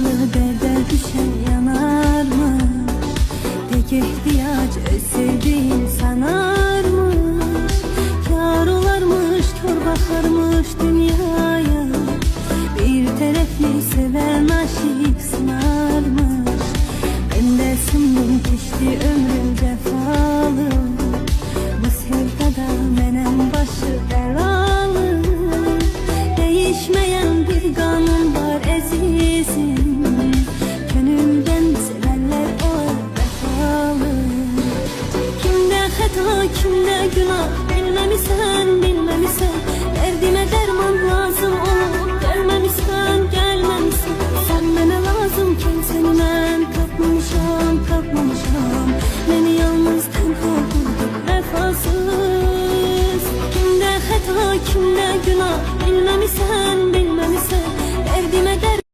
aklı derde düşen yanar mı? Tek ihtiyaç öz sevdiğin sanar mı? Kâr olarmış, kör bakarmış dünyaya. Bir taraflı seven aşık sınarmış. Ben de sındım geçti ömrüm cefalı. Bu sevdada menem başı belalı. Değişmeyen bir kanun var azizim. Gönülden sevenler o vefalı. Kimde hata kimde günah bilmemişsen bilmemişsen. Derdime derman lazım olur gelmemişsen gelmemişsen. Sen bana lazımken seni ben kapmamışam kapmamışam. Beni yalnız tenha kurdun vefasız. Kimde hata kimde günah bilmemişsen bilmemişsen. Derdime